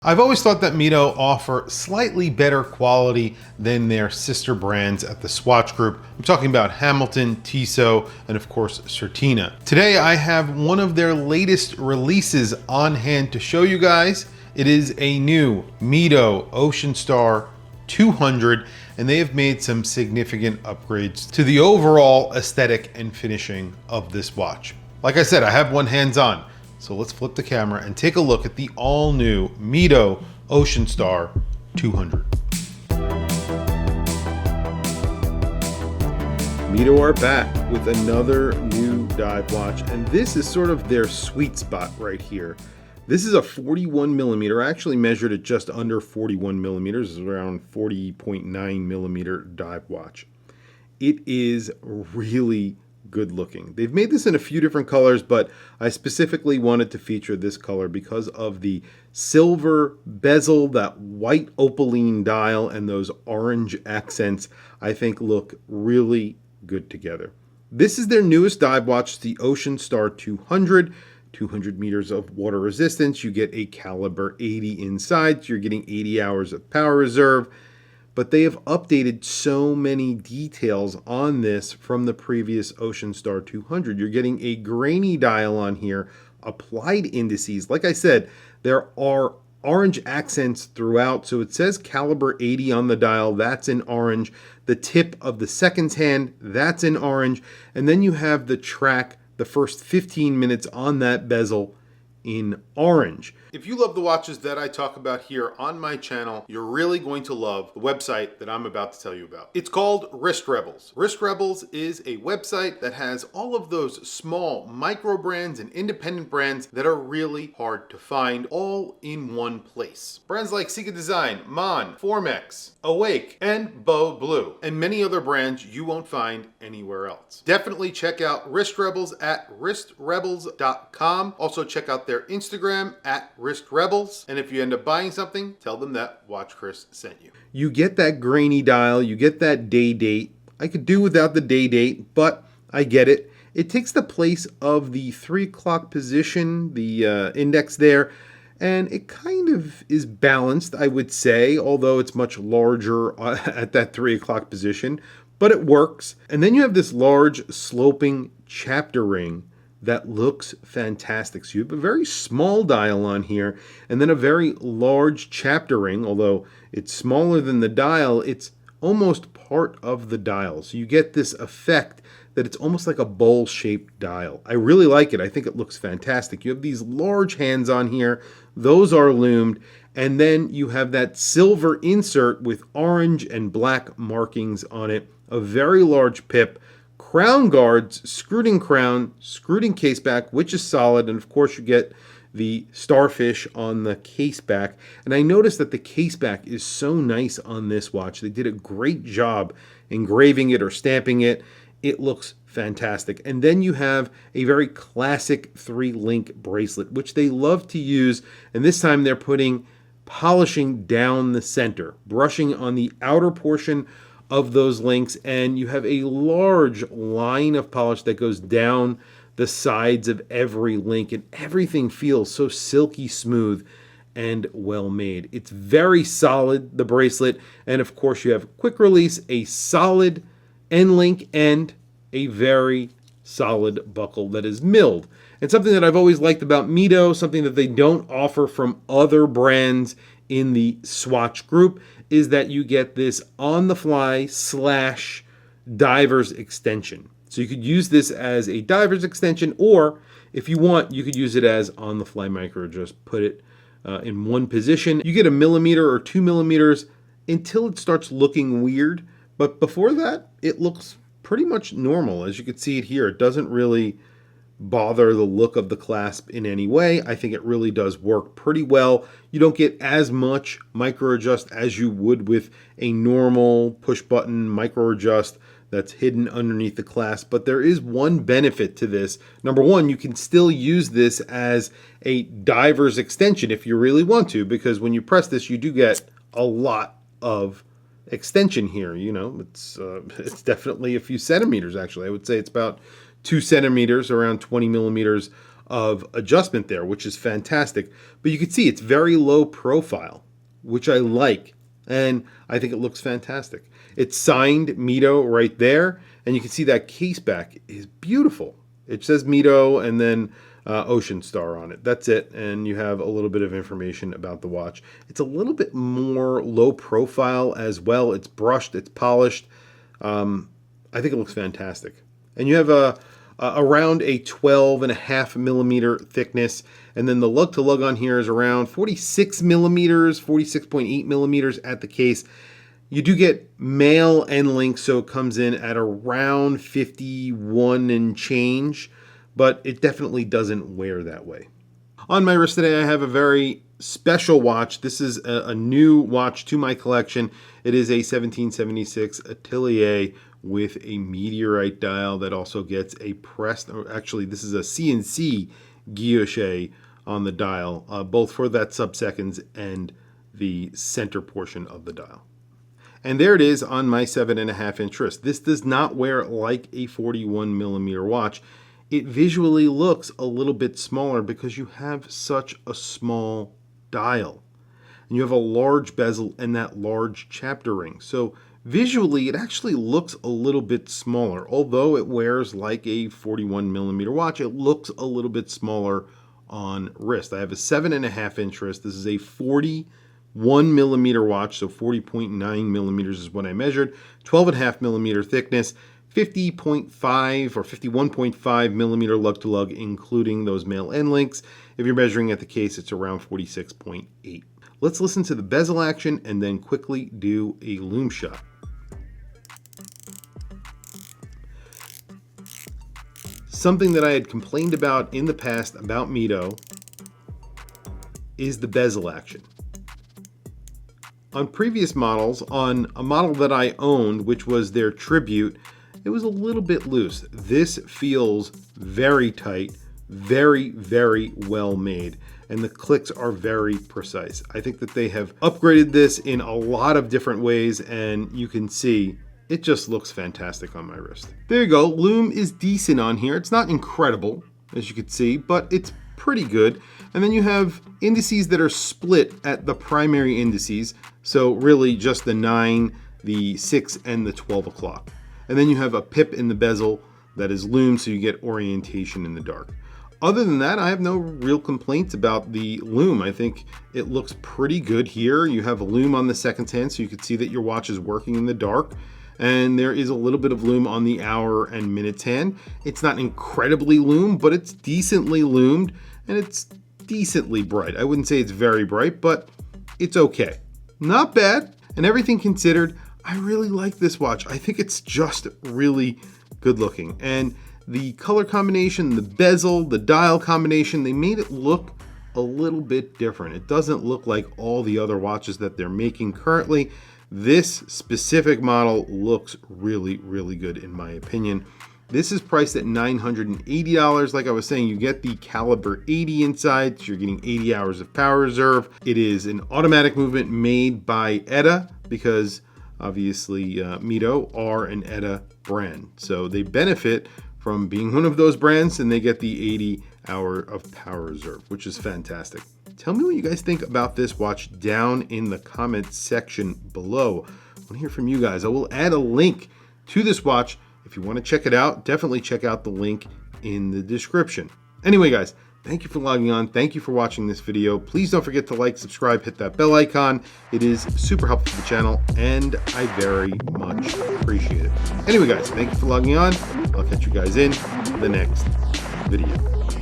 I've always thought that Mido offer slightly better quality than their sister brands at the Swatch Group. I'm talking about Hamilton, Tissot, and of course Certina. Today I have one of their latest releases on hand to show you guys. It is a new Mido Ocean Star 200, and they have made some significant upgrades to the overall aesthetic and finishing of this watch. Like I said, I have one hands-on. So let's flip the camera and take a look at the all-new Mido Ocean Star 200. Mido are back with another new dive watch, and this is sort of their sweet spot right here. This is a 41 millimeter, I actually measured it just under 41 millimeters, it's around 40.9 millimeter dive watch. It is really good looking. They've made this in a few different colors, but I specifically wanted to feature this color because of the silver bezel, that white opaline dial, and those orange accents I think look really good together. This is their newest dive watch, the Ocean Star 200. 200 meters of water resistance. You get a caliber 80 inside, so you're getting 80 hours of power reserve. But they have updated so many details on this from the previous Ocean Star 200. You're getting a grainy dial on here, applied indices. Like I said, there are orange accents throughout. So it says caliber 80 on the dial, that's in orange. The tip of the seconds hand, that's in orange. And then you have the track, the first 15 minutes on that bezel in orange. If you love the watches that I talk about here on my channel, you're really going to love the website that I'm about to tell you about. It's called Wrist Rebels. Wrist Rebels is a website that has all of those small micro brands and independent brands that are really hard to find all in one place. Brands like Sika Design, Mon, Formex, Awake, and Bow Blue, and many other brands you won't find anywhere else. Definitely check out Wrist Rebels at wristrebels.com. Also check out their Instagram at Wrist Rebels, and if you end up buying something, tell them that WatchChris sent you. You get that grainy dial, you get that day date. I could do without the day date, but I get it. It takes the place of the 3 o'clock position, the index there, and it kind of is balanced, I would say, although it's much larger at that 3 o'clock position, but it works. And then you have this large sloping chapter ring that looks fantastic. So you have a very small dial on here, and then a very large chapter ring. Although it's smaller than the dial, it's almost part of the dial. So you get this effect that it's almost like a bowl-shaped dial. I really like it. I think it looks fantastic. You have these large hands on here. Those are loomed. And then you have that silver insert with orange and black markings on it. A very large pip. Crown guards, screwed in crown, screwed in case back, which is solid. And of course you get the starfish on the case back. And I noticed that the case back is so nice on this watch. They did a great job engraving it or stamping it. It looks fantastic. And then you have a very classic 3-link bracelet, which they love to use. And this time they're putting polishing down the center, brushing on the outer portion of those links, and you have a large line of polish that goes down the sides of every link, and everything feels so silky smooth and well made. It's very solid, the bracelet, and of course you have quick release, a solid end link, and a very solid buckle that is milled. And something that I've always liked about Mido, something that they don't offer from other brands in the Swatch group, is that you get this on-the-fly / diver's extension. So you could use this as a diver's extension, or if you want, you could use it as on-the-fly micro. Just put it in one position. You get 1 millimeter or 2 millimeters until it starts looking weird. But before that, it looks pretty much normal. As you can see it here, it doesn't really bother the look of the clasp in any way. I think it really does work pretty well. You don't get as much micro adjust as you would with a normal push button micro adjust that's hidden underneath the clasp, but there is one benefit to this. Number one, you can still use this as a diver's extension if you really want to, because when you press this, you do get a lot of extension here. You know, it's definitely a few centimeters, actually. I would say it's about 2 centimeters, around 20 millimeters of adjustment there, which is fantastic. But you can see it's very low profile, which I like, and I think it looks fantastic. It's signed Mido right there, and you can see that case back is beautiful. It says Mido and then Ocean Star on it. That's it, and you have a little bit of information about the watch. It's a little bit more low profile as well. It's brushed, it's polished. I think it looks fantastic. And you have around a 12.5 millimeter thickness, and then the lug to lug on here is around 46 millimeters, 46.8 millimeters at the case. You do get male end link, so it comes in at around 51 and change, but it definitely doesn't wear that way. On my wrist today, I have a very special watch. This is a new watch to my collection. It is a 1776 Atelier with a meteorite dial that also gets a pressed, or actually this is a CNC guilloche on the dial, both for that sub-seconds and the center portion of the dial. And there it is on my 7.5 inch wrist. This does not wear like a 41 millimeter watch. It visually looks a little bit smaller because you have such a small dial. And you have a large bezel and that large chapter ring. So visually, it actually looks a little bit smaller. Although it wears like a 41 millimeter watch, it looks a little bit smaller on wrist. I have a 7.5 inch wrist. This is a 41 millimeter watch, so 40.9 millimeters is what I measured. 12.5 millimeter thickness, 50.5 or 51.5 millimeter lug to lug, including those male end links. If you're measuring at the case, it's around 46.8. Let's listen to the bezel action and then quickly do a loom shot. Something that I had complained about in the past about Mido is the bezel action. On previous models, on a model that I owned, which was their Tribute, it was a little bit loose. This feels very tight, very, very well made, and the clicks are very precise. I think that they have upgraded this in a lot of different ways, and you can see it just looks fantastic on my wrist. There you go. Loom is decent on here. It's not incredible, as you can see, but it's pretty good. And then you have indices that are split at the primary indices. So really just the 9, the 6, and the 12 o'clock. And then you have a pip in the bezel that is loom, so you get orientation in the dark. Other than that, I have no real complaints about the loom. I think it looks pretty good here. You have a loom on the seconds hand, so you can see that your watch is working in the dark. And there is a little bit of loom on the hour and minutes hand. It's not incredibly loomed, but it's decently loomed, and it's decently bright. I wouldn't say it's very bright, but it's okay. Not bad. And everything considered, I really like this watch. I think it's just really good looking. And the color combination, the bezel, the dial combination, they made it look a little bit different. It doesn't look like all the other watches that they're making currently. This specific model looks really, really good in my opinion. This is priced at $980. Like I was saying, you get the caliber 80 inside, so you're getting 80 hours of power reserve. It is an automatic movement made by ETA, because obviously Mido are an ETA brand. So they benefit from being one of those brands, and they get the 80 hour of power reserve, which is fantastic. Tell me what you guys think about this watch down in the comment section below. I want to hear from you guys. I will add a link to this watch. If you want to check it out, definitely check out the link in the description. Anyway, guys, thank you for logging on. Thank you for watching this video. Please don't forget to like, subscribe, hit that bell icon. It is super helpful for the channel, and I very much appreciate it. Anyway, guys, thank you for logging on. I'll catch you guys in the next video.